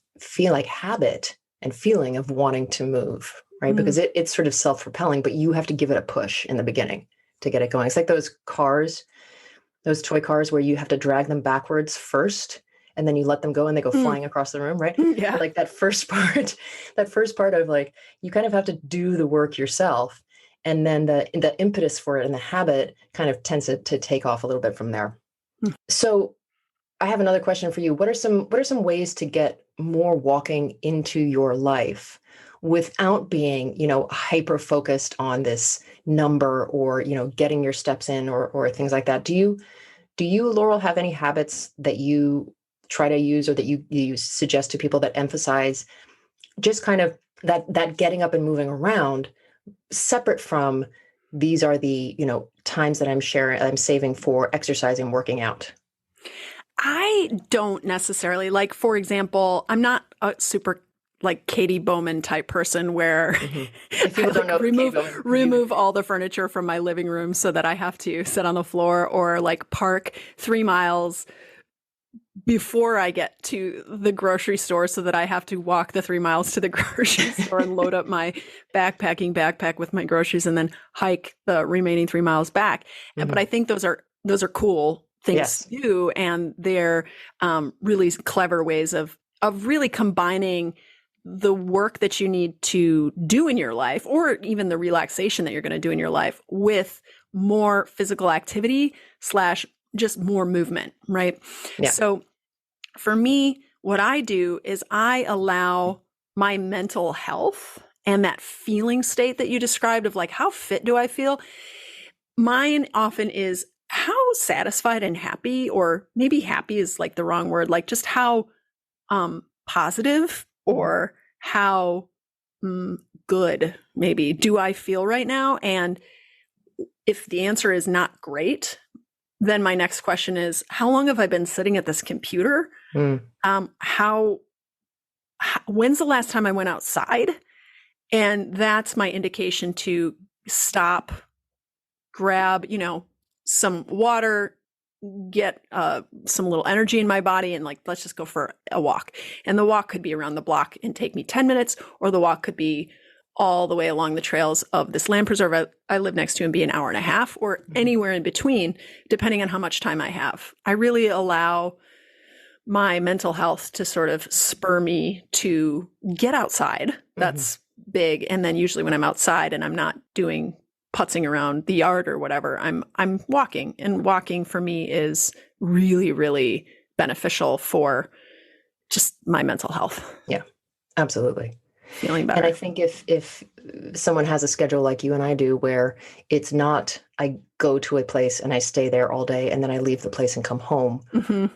[SPEAKER 1] habit and feeling of wanting to move, right? Because it's sort of self-propelling, but you have to give it a push in the beginning to get it going. It's like those toy cars where you have to drag them backwards first and then you let them go and they go flying across the room, right?
[SPEAKER 2] Yeah.
[SPEAKER 1] But like that first part of like, you kind of have to do the work yourself. And then the impetus for it and the habit kind of tends to take off a little bit from there. So I have another question for you. What are some ways to get more walking into your life without being, hyper focused on this number or, getting your steps in or things like that? Do you, Laurel, have any habits that you try to use or that you suggest to people that emphasize just kind of that getting up and moving around, separate from these are the, times that I'm saving for exercising, working out?
[SPEAKER 2] I don't necessarily, like, for example, I'm not a super like Katie Bowman type person where
[SPEAKER 1] If people don't know,
[SPEAKER 2] remove all the furniture from my living room so that I have to sit on the floor, or like park 3 miles before I get to the grocery store so that I have to walk the 3 miles to the grocery store and load up my backpack with my groceries and then hike the remaining 3 miles back. But I think those are cool things to do, and they're really clever ways of really combining the work that you need to do in your life, or even the relaxation that you're going to do in your life, with more physical activity / just more movement, right?
[SPEAKER 1] Yeah.
[SPEAKER 2] So for me, what I do is I allow my mental health and that feeling state that you described of like, how fit do I feel? Mine often is how satisfied and happy, or maybe happy is like the wrong word, like just how positive or how good maybe do I feel right now? And if the answer is not great, then my next question is, how long have I been sitting at this computer? When's the last time I went outside? And that's my indication to stop, grab, some water, get some little energy in my body, and like, let's just go for a walk. And the walk could be around the block and take me 10 minutes, or the walk could be all the way along the trails of this land preserve I live next to and be an hour and a half, or anywhere in between, depending on how much time I have. I really allow my mental health to sort of spur me to get outside. That's big. And then usually when I'm outside and I'm not doing putzing around the yard or whatever, I'm walking. And walking for me is really, really beneficial for just my mental health.
[SPEAKER 1] Yeah, absolutely.
[SPEAKER 2] Feeling better.
[SPEAKER 1] And I think if someone has a schedule like you and I do, where it's not, I go to a place and I stay there all day and then I leave the place and come home.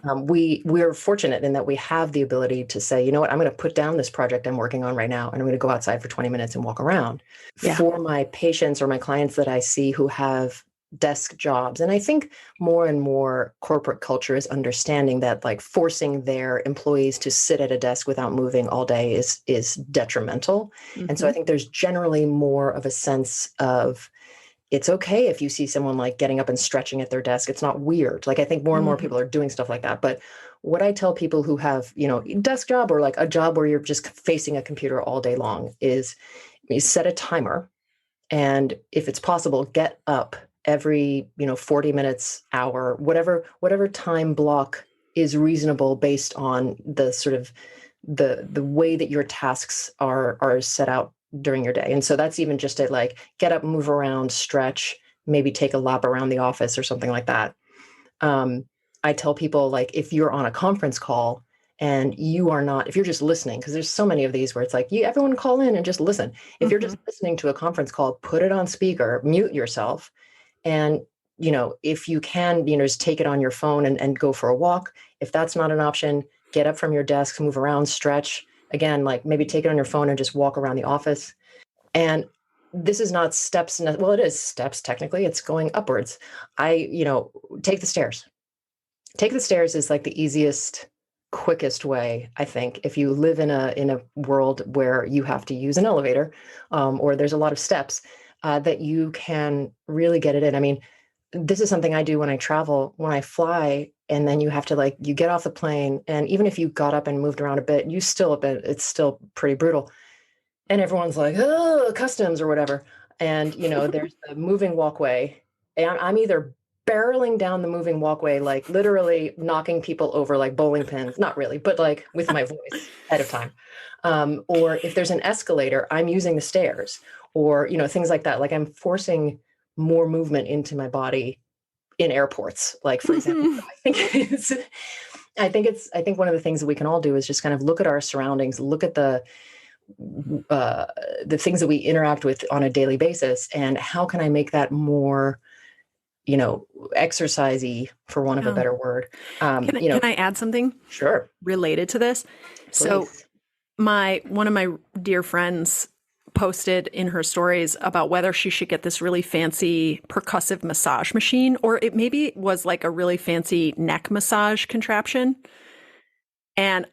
[SPEAKER 1] We're fortunate in that we have the ability to say, you know what, I'm going to put down this project I'm working on right now, and I'm going to go outside for 20 minutes and walk around.
[SPEAKER 2] Yeah.
[SPEAKER 1] For my patients or my clients that I see who have desk jobs. And I think more and more corporate culture is understanding that, like, forcing their employees to sit at a desk without moving all day is detrimental. And so I think there's generally more of a sense of, it's okay if you see someone like getting up and stretching at their desk. It's not weird. Like, I think more and more people are doing stuff like that. But what I tell people who have, desk job or like a job where you're just facing a computer all day long is, you set a timer. And if it's possible, get up every, 40 minutes, hour, whatever time block is reasonable based on the sort of the way that your tasks are set out during your day. And so that's even just a, like, get up, move around, stretch, maybe take a lap around the office or something like that. I tell people, like, if you're on a conference call and you are not, if you're just listening, because there's so many of these where it's like, everyone call in and just listen. If you're just listening to a conference call, put it on speaker, mute yourself. And, if you can, just take it on your phone and go for a walk. If that's not an option, get up from your desk, move around, stretch. Again, like, maybe take it on your phone and just walk around the office. And this is not steps. Well, it is steps. Technically, it's going upwards. Take the stairs. Take the stairs is like the easiest, quickest way, I think, if you live in a world where you have to use an elevator, or there's a lot of steps, that you can really get it in. I mean, this is something I do when I travel, when I fly, and then you have to, you get off the plane, and even if you got up and moved around a bit, it's still pretty brutal. And everyone's like, oh, customs or whatever. And, there's the moving walkway, and I'm either barreling down the moving walkway, like literally knocking people over like bowling pins, not really, but like with my voice ahead of time. Or if there's an escalator, I'm using the stairs, or, things like that. Like, I'm forcing more movement into my body in airports, like, for example. I think one of the things that we can all do is just kind of look at our surroundings, look at the things that we interact with on a daily basis, and how can I make that more, exercisey, for want of a better word.
[SPEAKER 2] Can I add something?
[SPEAKER 1] Sure.
[SPEAKER 2] Related to this? Please. So one of my dear friends posted in her stories about whether she should get this really fancy percussive massage machine, or it maybe was like a really fancy neck massage contraption. And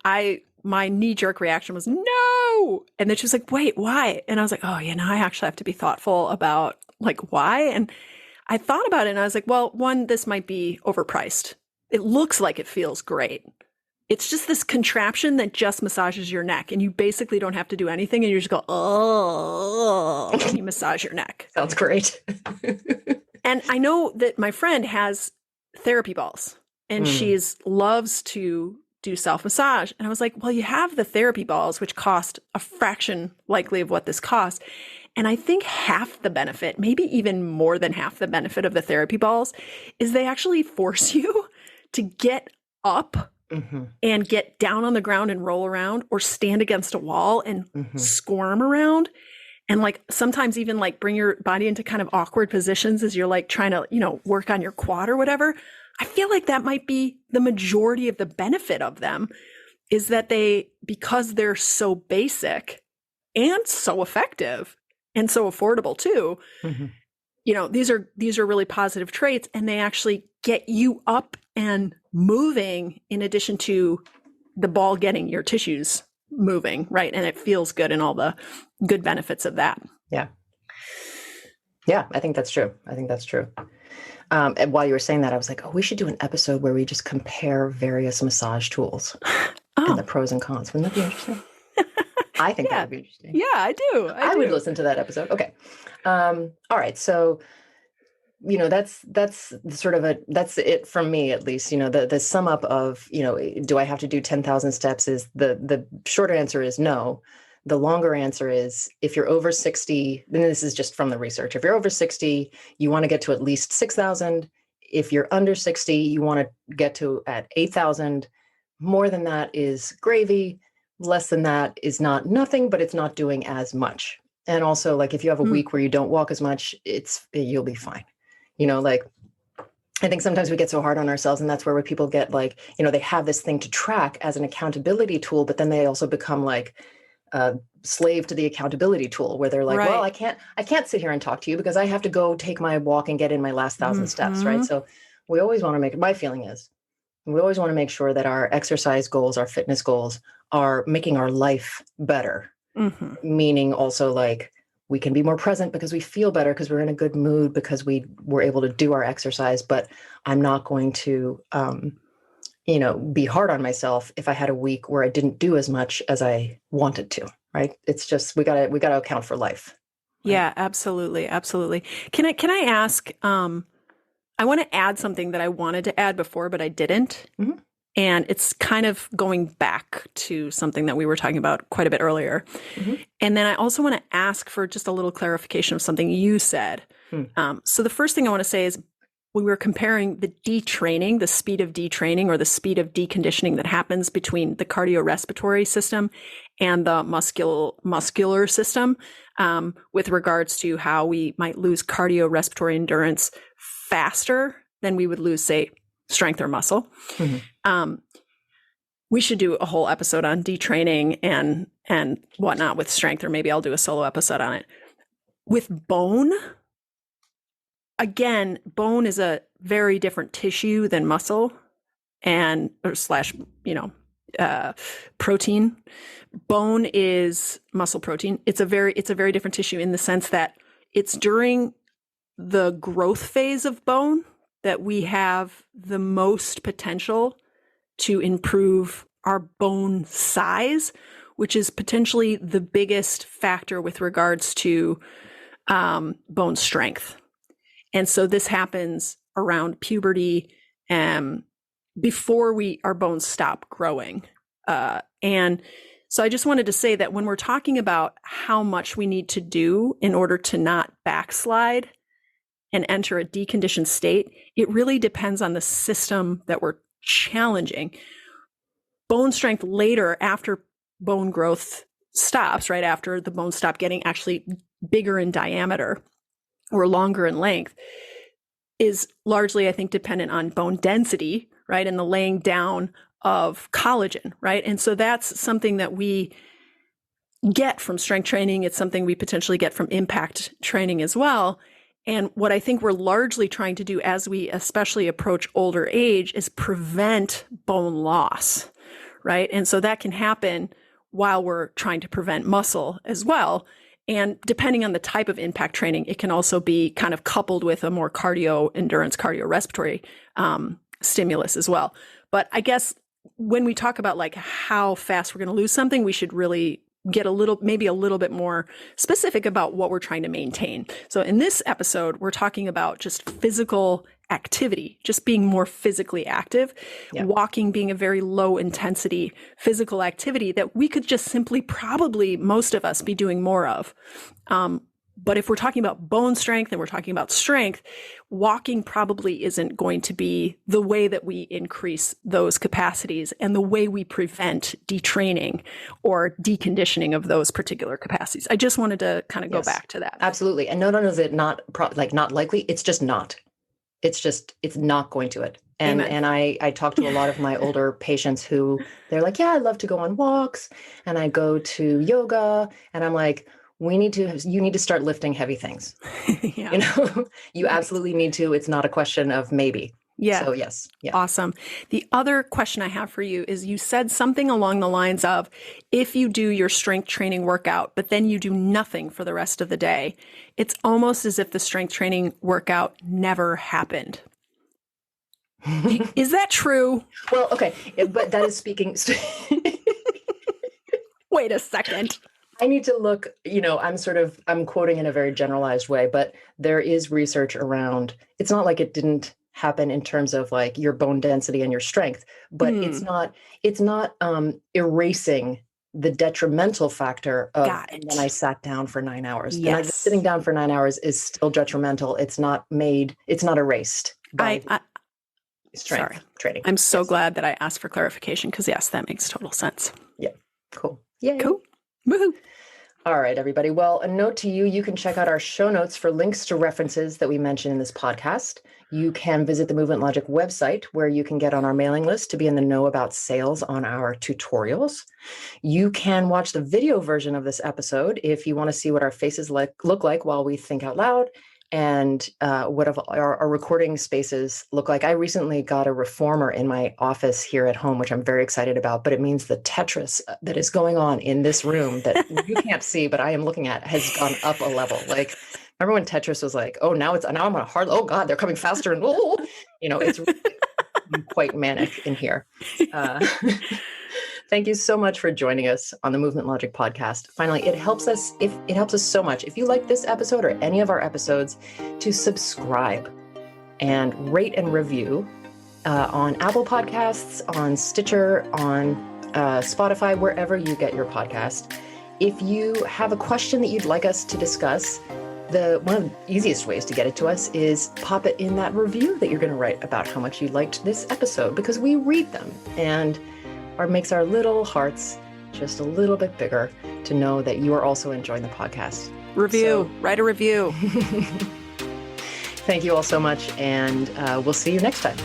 [SPEAKER 2] my knee-jerk reaction was no. And then she was like, wait, why? And I was like, oh, I actually have to be thoughtful about, like, why? And I thought about it and I was like, well, one, this might be overpriced. It looks like it feels great. It's just this contraption that just massages your neck, and you basically don't have to do anything, and you just go, oh, and you massage your neck.
[SPEAKER 1] Sounds great.
[SPEAKER 2] And I know that my friend has therapy balls, and she loves to do self-massage. And I was like, well, you have the therapy balls, which cost a fraction likely of what this costs. And I think half the benefit, maybe even more than half the benefit of the therapy balls, is they actually force you to get up and get down on the ground and roll around, or stand against a wall and squirm around. And like sometimes even like bring your body into kind of awkward positions as you're like trying to, work on your quad or whatever. I feel like that might be the majority of the benefit of them, is that because they're so basic and so effective and so affordable too, these are really positive traits, and they actually get you up and moving in addition to the ball getting your tissues moving, right? And it feels good, and all the good benefits of that.
[SPEAKER 1] Yeah. Yeah, I think that's true. And while you were saying that, I was like, oh, we should do an episode where we just compare various massage tools and the pros and cons. Wouldn't that be interesting? I think that would be interesting.
[SPEAKER 2] Yeah, I do.
[SPEAKER 1] I would listen to that episode. Okay. All right. So that's sort of that's it from me, at least. The sum up of, do I have to do 10,000 steps, is the shorter answer is no. The longer answer is, if you're over 60, then this is just from the research. If you're over 60, you want to get to at least 6,000. If you're under 60, you want to get to at 8,000. More than that is gravy. Less than that is not nothing, but it's not doing as much. And also, like, if you have a week where you don't walk as much, you'll be fine. Like, I think sometimes we get so hard on ourselves, and that's where people get like, they have this thing to track as an accountability tool, but then they also become like a slave to the accountability tool, where they're like,
[SPEAKER 2] Right.
[SPEAKER 1] well, I can't sit here and talk to you because I have to go take my walk and get in my last 1,000 steps, right? So we always want to my feeling is, we always want to make sure that our exercise goals, our fitness goals, are making our life better. Meaning also, like, we can be more present because we feel better, because we're in a good mood, because we were able to do our exercise. But I'm not going to, be hard on myself if I had a week where I didn't do as much as I wanted to, right? It's just, we gotta account for life.
[SPEAKER 2] Right? Yeah, absolutely. Absolutely. Can I ask, I want to add something that I wanted to add before, but I didn't. And it's kind of going back to something that we were talking about quite a bit earlier. And then I also want to ask for just a little clarification of something you said. So the first thing I want to say is, we were comparing the detraining, the speed of detraining, or the speed of deconditioning that happens between the cardiorespiratory system and the muscular system, with regards to how we might lose cardiorespiratory endurance faster than we would lose, say, strength or muscle. We should do a whole episode on detraining and whatnot with strength, or maybe I'll do a solo episode on it. With bone, again, bone is a very different tissue than muscle and protein. Bone is muscle protein. It's a very different tissue in the sense that it's during the growth phase of bone that we have the most potential to improve our bone size, which is potentially the biggest factor with regards to bone strength. And so this happens around puberty, before our bones stop growing. And so I just wanted to say that when we're talking about how much we need to do in order to not backslide and enter a deconditioned state, it really depends on the system that we're challenging. Bone strength later, after bone growth stops, right after the bones stop getting actually bigger in diameter or longer in length, is largely, I think, dependent on bone density, right? And the laying down of collagen, right? And so that's something that we get from strength training. It's something we potentially get from impact training as well. And what I think we're largely trying to do as we especially approach older age is prevent bone loss, right? And so that can happen while we're trying to prevent muscle as well. And depending on the type of impact training, it can also be kind of coupled with a more cardiorespiratory stimulus as well. But I guess when we talk about like how fast we're going to lose something, we should really get maybe a little bit more specific about what we're trying to maintain. So in this episode, we're talking about just physical activity, just being more physically active, walking being a very low intensity physical activity that we could just simply probably most of us be doing more of. But if we're talking about bone strength and we're talking about strength, walking probably isn't going to be the way that we increase those capacities and the way we prevent detraining or deconditioning of those particular capacities. I just wanted to kind of go back to that.
[SPEAKER 1] Absolutely. And not only is it not likely, it's just not. It's not going to it. And
[SPEAKER 2] Amen.
[SPEAKER 1] And I talk to a lot of my older patients who they're like, yeah, I love to go on walks and I go to yoga. And I'm like, you need to start lifting heavy things. You absolutely need to. It's not a question of maybe.
[SPEAKER 2] Yeah.
[SPEAKER 1] So yes. Yeah.
[SPEAKER 2] Awesome. The other question I have for you is, you said something along the lines of, if you do your strength training workout, but then you do nothing for the rest of the day, it's almost as if the strength training workout never happened. Is that true?
[SPEAKER 1] Well, okay. But that is speaking.
[SPEAKER 2] Wait a second.
[SPEAKER 1] I need to look, I'm quoting in a very generalized way, but there is research around, it's not like it didn't happen in terms of like your bone density and your strength, but it's not erasing the detrimental factor of
[SPEAKER 2] Got it.
[SPEAKER 1] when I sat down for 9 hours.
[SPEAKER 2] Yes.
[SPEAKER 1] And sitting down for 9 hours is still detrimental. It's not erased by strength training.
[SPEAKER 2] I'm so glad that I asked for clarification because yes, that makes total sense.
[SPEAKER 1] Yeah. Cool. Yay.
[SPEAKER 2] Cool. Woohoo.
[SPEAKER 1] All right, everybody. Well, a note to you, you can check out our show notes for links to references that we mention in this podcast. You can visit the Movement Logic website where you can get on our mailing list to be in the know about sales on our tutorials. You can watch the video version of this episode if you want to see what our faces look like while we think out loud and what our recording spaces look like. I recently got a reformer in my office here at home, which I'm very excited about, but it means the Tetris that is going on in this room that you can't see, but I am looking at has gone up a level. Like, remember when Tetris was like, oh, now I'm on a hard, oh God, they're coming faster. And it's really quite manic in here. Thank you so much for joining us on the Movement Logic podcast. Finally, it helps us so much if you like this episode or any of our episodes to subscribe and rate and review on Apple Podcasts, on Stitcher, on Spotify, wherever you get your podcast. If you have a question that you'd like us to discuss, one of the easiest ways to get it to us is pop it in that review that you're going to write about how much you liked this episode, because we read them and makes our little hearts just a little bit bigger to know that you are also enjoying the podcast.
[SPEAKER 2] Write a review.
[SPEAKER 1] Thank you all so much, and we'll see you next time.